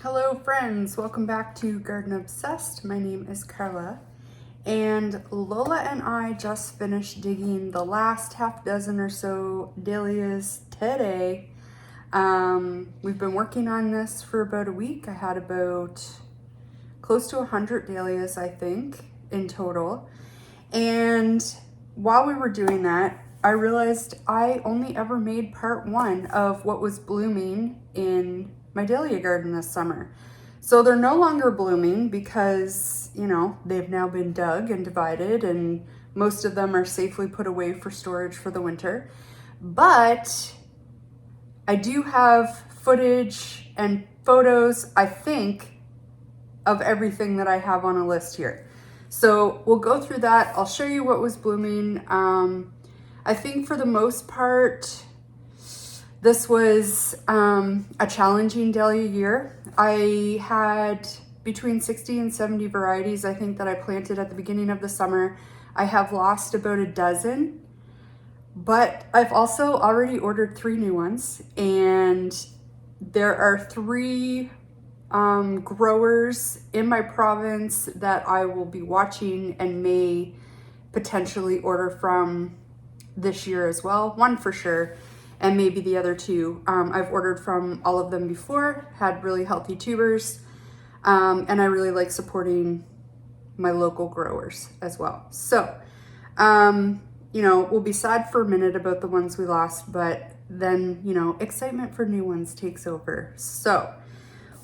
Hello friends, welcome back to Garden Obsessed. My name is Carla and Lola and I just finished digging the last half dozen or so dahlias today. We've been working on this for about a week. I had about close to 100 dahlias, I think, in total. And while we were doing that, I realized I only ever made part one of what was blooming in my dahlia garden this summer. So they're no longer blooming because, they've now been dug and divided and most of them are safely put away for storage for the winter. But I do have footage and photos, I think, of everything that I have on a list here. So we'll go through that. I'll show you what was blooming. I think for the most part, this was a challenging dahlia year. I had between 60 and 70 varieties, I think, that I planted at the beginning of the summer. I have lost about a dozen, but I've also already ordered 3 new ones, and there are 3 growers in my province that I will be watching and may potentially order from this year as well. 1 for sure, and maybe the other 2. I've ordered from all of them before, had really healthy tubers, and I really like supporting my local growers as well. So, we'll be sad for a minute about the ones we lost, but then, excitement for new ones takes over. So,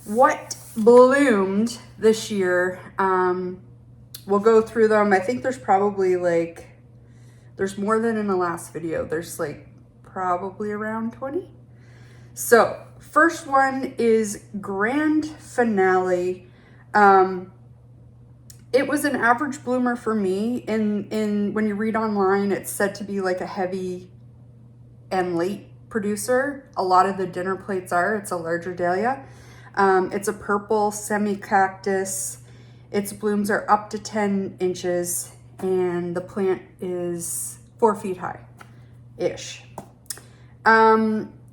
what bloomed this year? We'll go through them. I think there's probably there's more than in the last video. There's probably around 20. So first one is Grand Finale. It was an average bloomer for me. In when you read online, it's said to be like a heavy and late producer. A lot of the dinner plates are. It's a larger dahlia. It's a purple semi-cactus. Its blooms are up to 10 inches and the plant is 4 feet high-ish.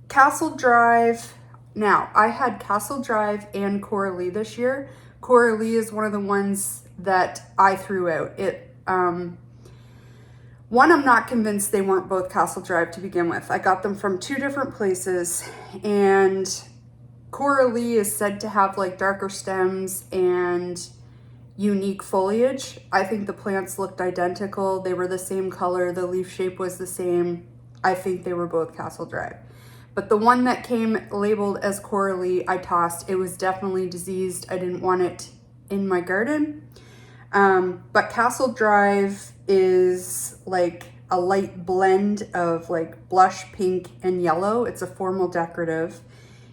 Castle Drive. Now, I had Castle Drive and Coralie this year. Coralie is one of the ones that I threw out. One, I'm not convinced they weren't both Castle Drive to begin with. I got them from 2 different places, and Coralie is said to have darker stems and unique foliage. I think the plants looked identical. They were the same color. The leaf shape was the same. I think they were both Castle Drive. But the one that came labeled as Coralie, I tossed. It was definitely diseased. I didn't want it in my garden. But Castle Drive is a light blend of blush pink and yellow. It's a formal decorative.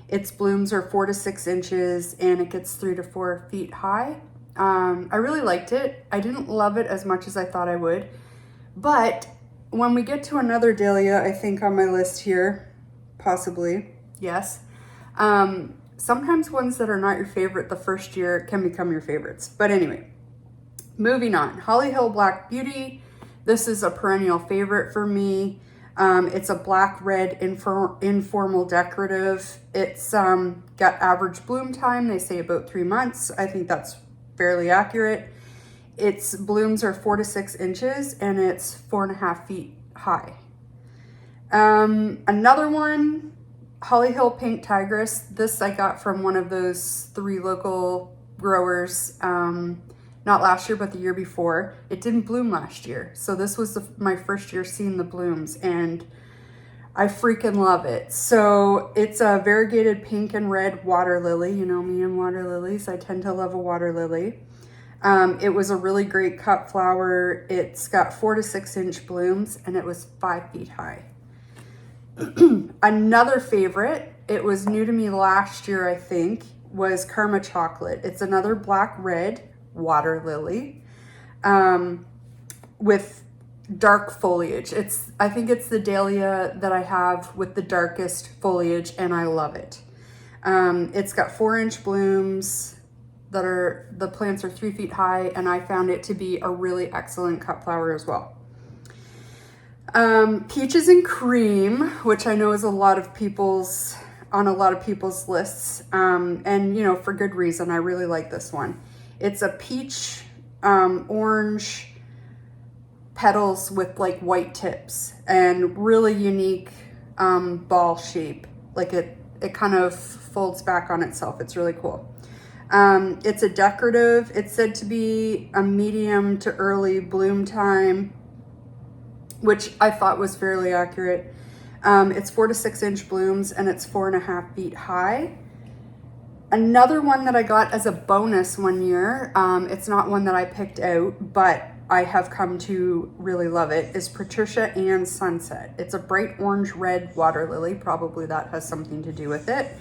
Its blooms are 4 to 6 inches and it gets 3 to 4 feet high. I really liked it. I didn't love it as much as I thought I would. But when we get to another dahlia, I think on my list here, possibly, yes. Sometimes ones that are not your favorite the first year can become your favorites. But anyway, moving on. Holly Hill Black Beauty. This is a perennial favorite for me. It's a black-red informal decorative. It's got average bloom time. They say about 3 months. I think that's fairly accurate. Its blooms are 4 to 6 inches and it's 4.5 feet high. Another one, Holly Hill Pink Tigress. This I got from one of those 3 local growers, not last year, but the year before. It didn't bloom last year. So this was my first year seeing the blooms and I freaking love it. So it's a variegated pink and red water lily. You know me and water lilies. I tend to love a water lily. It was a really great cut flower. It's got 4 to 6 inch blooms and it was 5 feet high. Another favorite, it was new to me last year, I think, was Karma Chocolate. It's another black-red water lily with dark foliage. I think it's the dahlia that I have with the darkest foliage and I love it. It's got 4-inch blooms the plants are 3 feet high and I found it to be a really excellent cut flower as well. Peaches and Cream, which I know is a lot of people's on a lot of people's lists. And, you know, for good reason. I really like this one. It's a peach, orange petals with like white tips and really unique ball shape. Like it kind of folds back on itself. It's really cool. It's a decorative. It's said to be a medium to early bloom time, which I thought was fairly accurate. It's 4 to 6 inch blooms and it's 4.5 feet high. Another one that I got as a bonus one year, it's not one that I picked out, but I have come to really love it, is Patricia Ann Sunset. It's a bright orange red water lily. Probably that has something to do with it.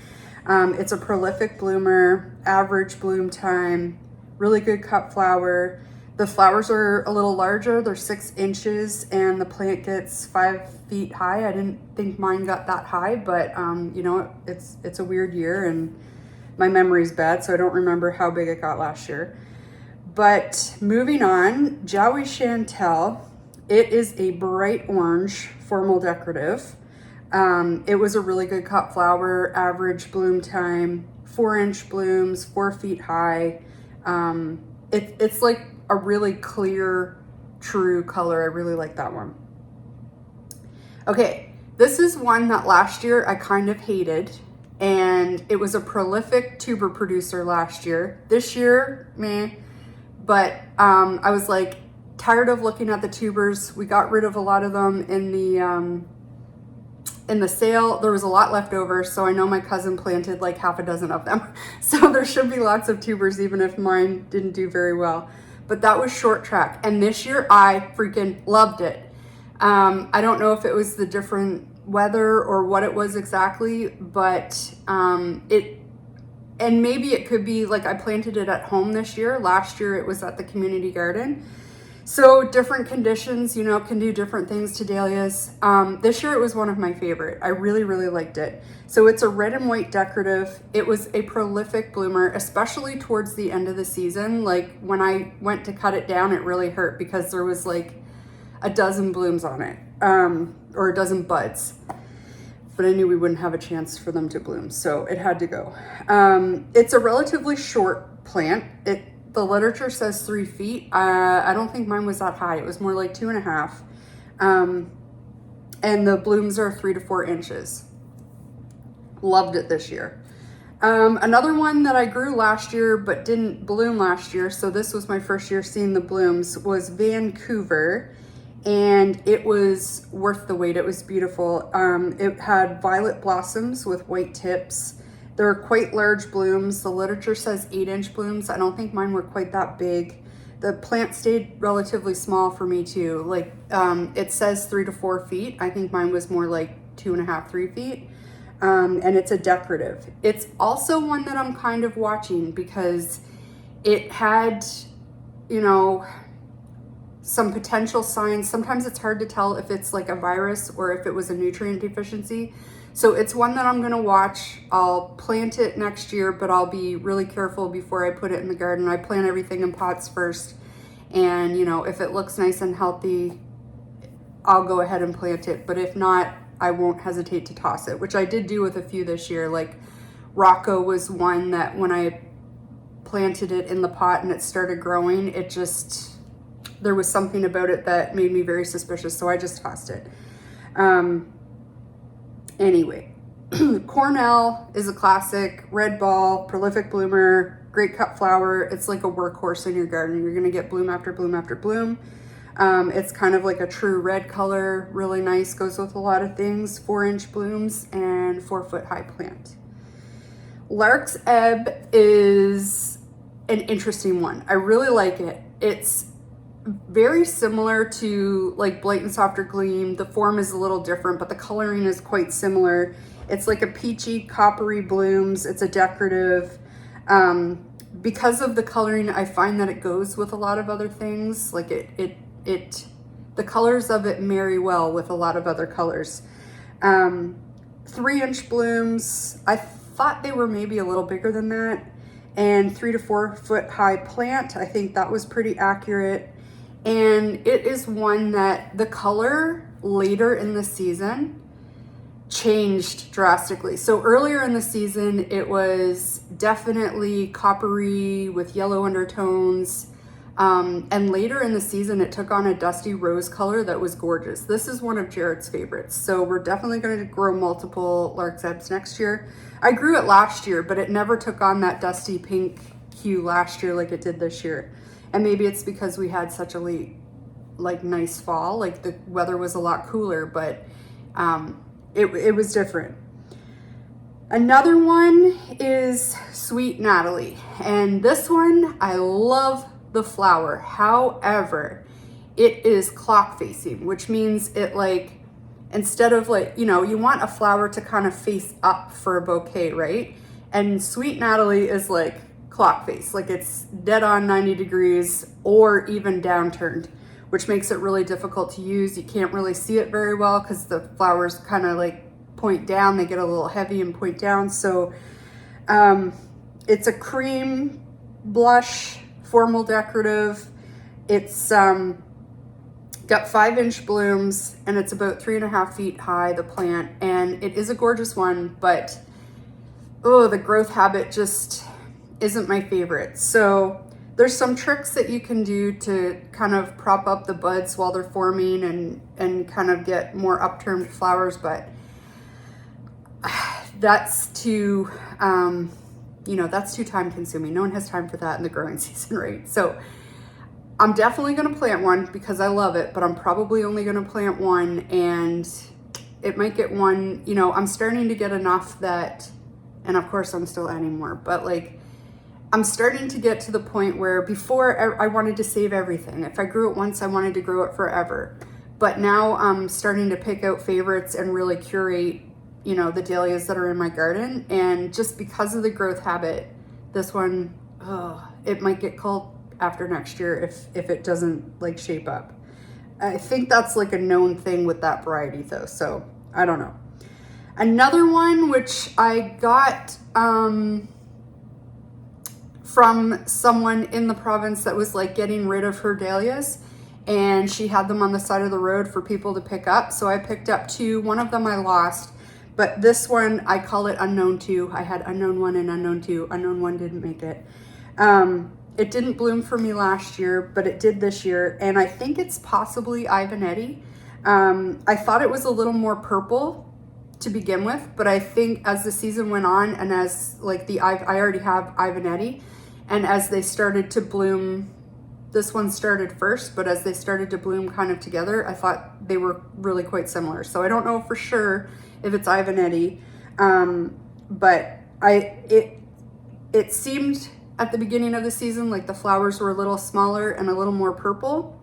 It's a prolific bloomer, average bloom time, really good cut flower. The flowers are a little larger, they're 6 inches, and the plant gets 5 feet high. I didn't think mine got that high, but you know, it's a weird year and my memory's bad, so I don't remember how big it got last year. But moving on, Joey Chantel. It is a bright orange formal decorative. It was a really good cut flower, average bloom time, 4-inch blooms, 4 feet high. It's like a really clear, true color. I really like that one. Okay, this is one that last year I kind of hated, and it was a prolific tuber producer last year. This year, meh. But I was like tired of looking at the tubers. We got rid of a lot of them in the sale. There was a lot left over, so I know my cousin planted like half a dozen of them. So there should be lots of tubers, even if mine didn't do very well. But that was short track, and this year I freaking loved it. I don't know if it was the different weather or what it was exactly, but and maybe it could be like I planted it at home this year. Last year it was at the community garden. So different conditions, you know, can do different things to dahlias. This year it was one of my favorite. I really, really liked it. So it's a red and white decorative. It was a prolific bloomer, especially towards the end of the season. Like when I went to cut it down, it really hurt because there was like a dozen blooms on it, or a dozen buds. But I knew we wouldn't have a chance for them to bloom, so it had to go. It's a relatively short plant. The literature says 3 feet. I don't think mine was that high. It was more like 2.5. And the blooms are 3 to 4 inches. Loved it this year. Another one that I grew last year but didn't bloom last year, so this was my first year seeing the blooms, was Vancouver. And it was worth the wait. It was beautiful. It had violet blossoms with white tips. There are quite large blooms. The literature says 8-inch blooms. I don't think mine were quite that big. The plant stayed relatively small for me too. Like it says 3 to 4 feet. I think mine was more like 2.5, 3 feet. And it's a decorative. It's also one that I'm kind of watching because it had, you know, some potential signs. Sometimes it's hard to tell if it's like a virus or if it was a nutrient deficiency. So it's one that I'm gonna watch. I'll plant it next year, but I'll be really careful before I put it in the garden. I plant everything in pots first. And you know, if it looks nice and healthy, I'll go ahead and plant it. But if not, I won't hesitate to toss it, which I did do with a few this year. Like Rocco was one that when I planted it in the pot and it started growing, it just, there was something about it that made me very suspicious, so I just tossed it. Anyway, Cornell is a classic, red ball, prolific bloomer, great cut flower. It's like a workhorse in your garden. You're gonna get bloom after bloom after bloom. It's kind of like a true red color, really nice, goes with a lot of things, 4-inch blooms and 4-foot high plant. Lark's Ebb is an interesting one. I really like it. It's very similar to like Blight and Softer Gleam. The form is a little different, but the coloring is quite similar. It's like a peachy, coppery blooms. It's a decorative. Because of the coloring, I find that it goes with a lot of other things. Like the colors of it marry well with a lot of other colors. 3-inch blooms. I thought they were maybe a little bigger than that. And 3 to 4 foot high plant. I think that was pretty accurate. And it is one that the color later in the season changed drastically. So earlier in the season, it was definitely coppery with yellow undertones. And later in the season, it took on a dusty rose color that was gorgeous. This is one of Jared's favorites. So we're definitely going to grow multiple Lark's Ebbs next year. I grew it last year, but it never took on that dusty pink hue last year like it did this year. And maybe it's because we had such a late, like, nice fall. Like, the weather was a lot cooler, but it was different. Another one is Sweet Natalie. And this one, I love the flower. However, it is clock facing, which means it, like, instead of, like, you know, you want a flower to kind of face up for a bouquet, right? And Sweet Natalie is like clock face, like it's dead on 90 degrees or even downturned, which makes it really difficult to use. You can't really see it very well because the flowers kind of like point down. They get a little heavy and point down. So it's a cream blush, formal decorative. It's got 5-inch blooms and it's about 3.5 feet high, the plant, and it is a gorgeous one, but oh, the growth habit just isn't my favorite. So there's some tricks that you can do to kind of prop up the buds while they're forming and kind of get more upturned flowers, but that's too, that's too time consuming. No one has time for that in the growing season, right? So I'm definitely going to plant one because I love it, but I'm probably only going to plant one, and it might get one, I'm starting to get enough that, and of course I'm still adding more, but like I'm starting to get to the point where before I wanted to save everything. If I grew it once, I wanted to grow it forever. But now I'm starting to pick out favorites and really curate, the dahlias that are in my garden. And just because of the growth habit, this one, it might get culled after next year if it doesn't like shape up. I think that's like a known thing with that variety though. So I don't know. Another one, which I got, from someone in the province that was like getting rid of her dahlias, and she had them on the side of the road for people to pick up. So I picked up 2. One of them I lost, but this one I call it Unknown 2. I had Unknown 1 and Unknown 2. Unknown 1 didn't make it. It didn't bloom for me last year, but it did this year, and I think it's possibly Ivanetti. I thought it was a little more purple to begin with, but I think as the season went on and as like I already have Ivanetti, and as they started to bloom, this one started first, but as they started to bloom kind of together, I thought they were really quite similar. So I don't know for sure if it's Ivanetti, but it seemed at the beginning of the season like the flowers were a little smaller and a little more purple.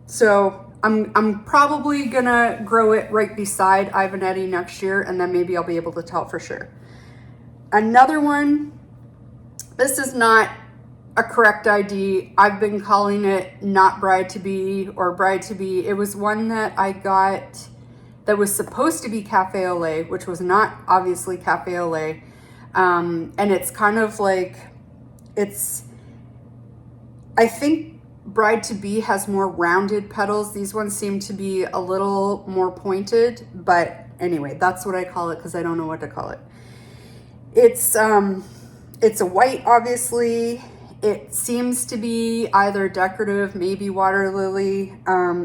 So I'm probably gonna grow it right beside Ivanetti next year, and then maybe I'll be able to tell for sure. Another one, this is not a correct ID. I've been calling it not bride to be or bride to be. It was one that I got that was supposed to be cafe au lait, which was not obviously cafe au lait. And it's kind of like, I think bride to be has more rounded petals. These ones seem to be a little more pointed, but anyway, that's what I call it because I don't know what to call it. It's a white, obviously. It seems to be either decorative, maybe water lily.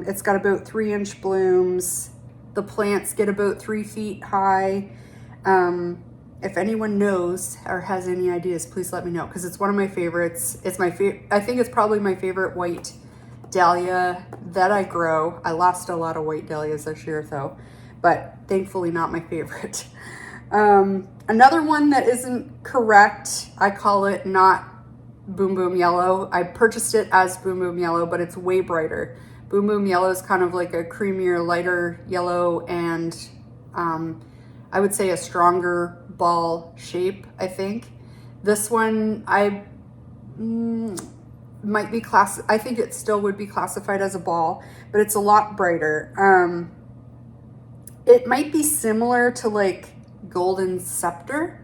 It's got about 3-inch blooms. The plants get about 3 feet high. If anyone knows or has any ideas, please let me know because it's one of my favorites. It's my favorite. I think it's probably my favorite white dahlia that I grow. I lost a lot of white dahlias this year though, but thankfully not my favorite. Another one that isn't correct, I call it not Boom Boom Yellow. I purchased it as Boom Boom Yellow, but it's way brighter. Boom Boom Yellow is kind of like a creamier, lighter yellow, and I would say a stronger ball shape, I think. This one, I might be I think it still would be classified as a ball, but it's a lot brighter. It might be similar to like Golden Scepter.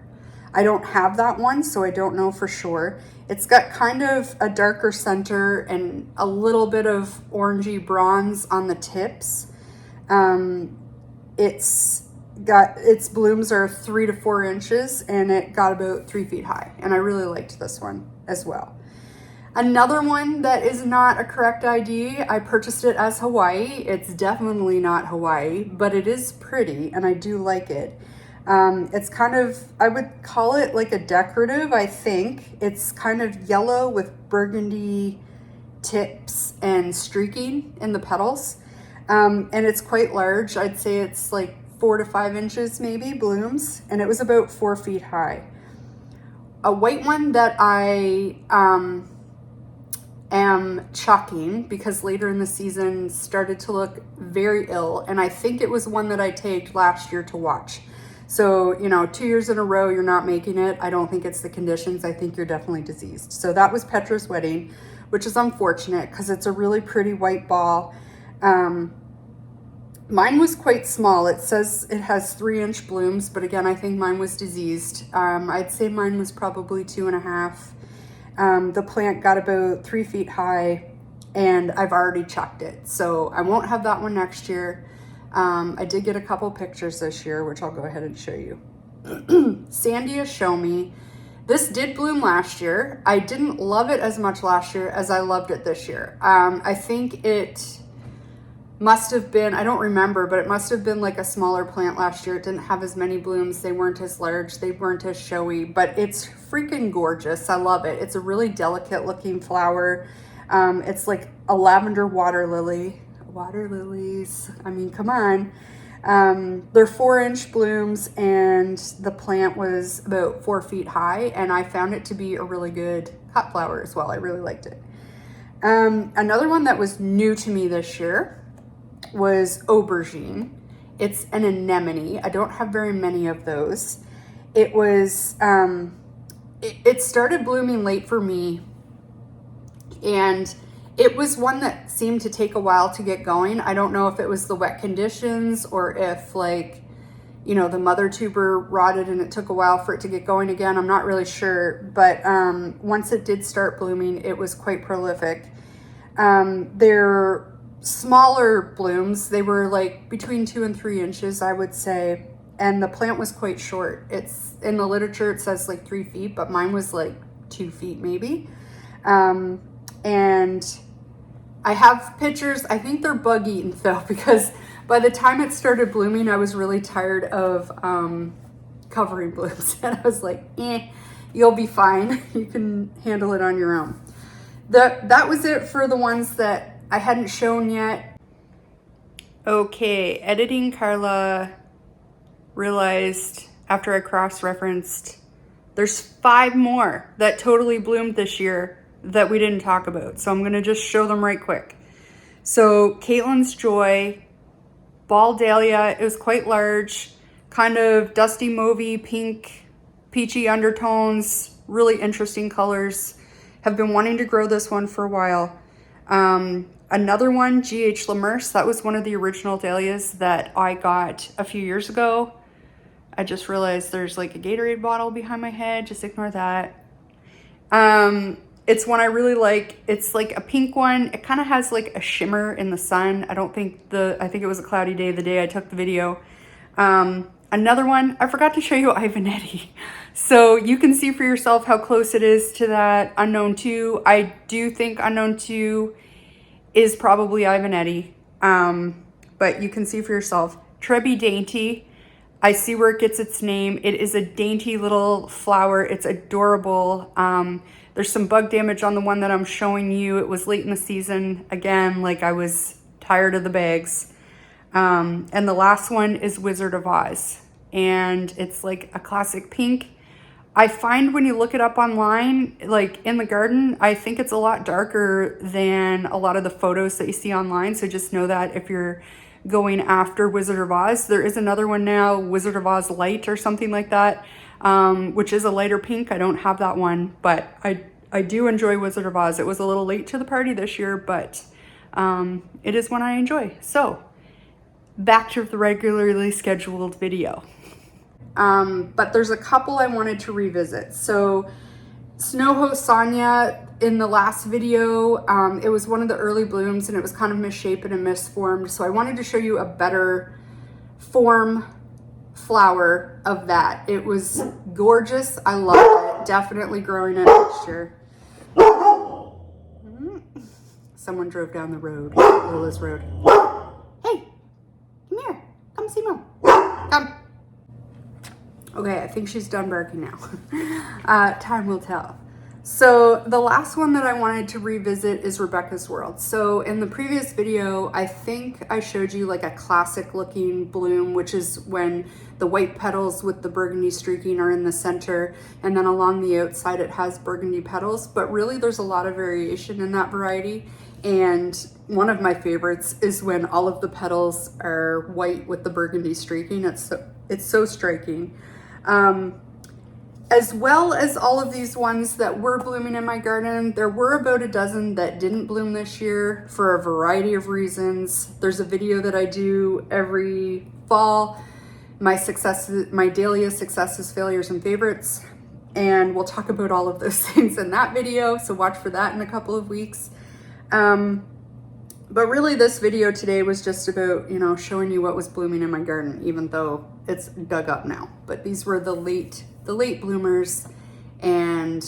I don't have that one, so I don't know for sure. It's got kind of a darker center and a little bit of orangey bronze on the tips. Its blooms are 3 to 4 inches, and it got about 3 feet high. And I really liked this one as well. Another one that is not a correct ID, I purchased it as Hawaii. It's definitely not Hawaii, but it is pretty and I do like it. It's kind of, I would call it like a decorative, I think. It's kind of yellow with burgundy tips and streaking in the petals. And it's quite large. I'd say it's like 4 to 5 inches maybe, blooms, and it was about 4 feet high. A white one that I am chucking because later in the season started to look very ill, and I think it was one that I tagged last year to watch. So, 2 years in a row you're not making it. I don't think it's the conditions. I think you're definitely diseased. So that was Petra's wedding, which is unfortunate because it's a really pretty white ball. Mine was quite small. It says it has 3-inch blooms, but again, I think mine was diseased. I'd say mine was probably 2.5. The plant got about 3 feet high, and I've already chucked it. So I won't have that one next year. I did get a couple pictures this year, which I'll go ahead and show you. Sandia Show Me. This did bloom last year. I didn't love it as much last year as I loved it this year. I think it must have been, I don't remember, but it must have been like a smaller plant last year. It didn't have as many blooms. They weren't as large. They weren't as showy, but it's freaking gorgeous. I love it. It's a really delicate looking flower. It's like a lavender water lily. Water lilies, I mean, come on. They're 4-inch blooms, and the plant was about 4 feet high, and I found it to be a really good cut flower as well. I really liked it. Another one that was new to me this year was aubergine. It's an anemone. I don't have very many of those. It was, it started blooming late for me, and it was one that seemed to take a while to get going. I don't know if it was the wet conditions or if the mother tuber rotted and it took a while for it to get going again. I'm not really sure, but once it did start blooming, it was quite prolific. They're smaller blooms. They were like between 2 and 3 inches, I would say. And the plant was quite short. It's in the literature, it says like 3 feet, but mine was like 2 feet maybe. And I have pictures. I think they're bug eaten though, because by the time it started blooming, I was really tired of covering blooms. And I was like, you'll be fine. You can handle it on your own. That was it for the ones that I hadn't shown yet. Okay, editing Carla realized after I cross-referenced, there's 5 more that totally bloomed this year that we didn't talk about. So I'm gonna just show them right quick. So Caitlin's Joy, ball dahlia, it was quite large, kind of dusty mauvey, pink, peachy undertones, really interesting colors. Have been wanting to grow this one for a while. Another one, G.H. Lemurse, that was one of the original dahlias that I got a few years ago. I just realized there's like a Gatorade bottle behind my head, just ignore that. It's one I really like. It's like a pink one. It kind of has like a shimmer in the sun. I think it was a cloudy day the day I took the video. Another one, I forgot to show you Ivanetti. So you can see for yourself how close it is to that Unknown 2. I do think Unknown 2 is probably Ivanetti, but you can see for yourself. Trebby Dainty, I see where it gets its name. It is a dainty little flower. It's adorable. There's some bug damage on the one that I'm showing you. It was late in the season. Again, like I was tired of the bags. And the last one is Wizard of Oz, and it's like a classic pink. I find when you look it up online, like in the garden, I think it's a lot darker than a lot of the photos that you see online. So just know that if you're going after Wizard of Oz, there is another one now, Wizard of Oz Light or something like that, which is a lighter pink. I don't have that one, but I do enjoy Wizard of Oz. It was a little late to the party this year, but it is one I enjoy. So back to the regularly scheduled video. But there's a couple I wanted to revisit. So Snow Host Sonia in the last video, it was one of the early blooms and it was kind of misshapen and misformed. So I wanted to show you a better form flower of that. It was gorgeous. I love it. Definitely growing it next year. Someone drove down the road, Lola's road. Hey, come here. Come see Mom. Come. Okay, I think she's done barking now. Time will tell. So the last one that I wanted to revisit is Rebecca's World. So in the previous video, I think I showed you like a classic looking bloom, which is when the white petals with the burgundy streaking are in the center, and then along the outside it has burgundy petals. But really there's a lot of variation in that variety. And one of my favorites is when all of the petals are white with the burgundy streaking. It's so striking. As well as all of these ones that were blooming in my garden, there were about a dozen that didn't bloom this year for a variety of reasons. There's a video that I do every fall, my Dahlia successes, failures, and favorites. And we'll talk about all of those things in that video, so watch for that in a couple of weeks. But really this video today was just about, showing you what was blooming in my garden, even though it's dug up now. But these were the late bloomers, and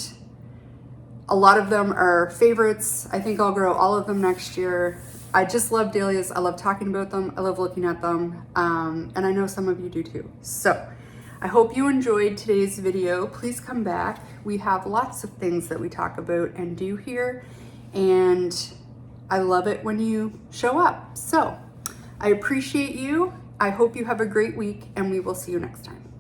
a lot of them are favorites. I think I'll grow all of them next year. I just love dahlias. I love talking about them. I love looking at them. And I know some of you do too. So I hope you enjoyed today's video. Please come back. We have lots of things that we talk about and do here, and I love it when you show up. So I appreciate you. I hope you have a great week, and we will see you next time.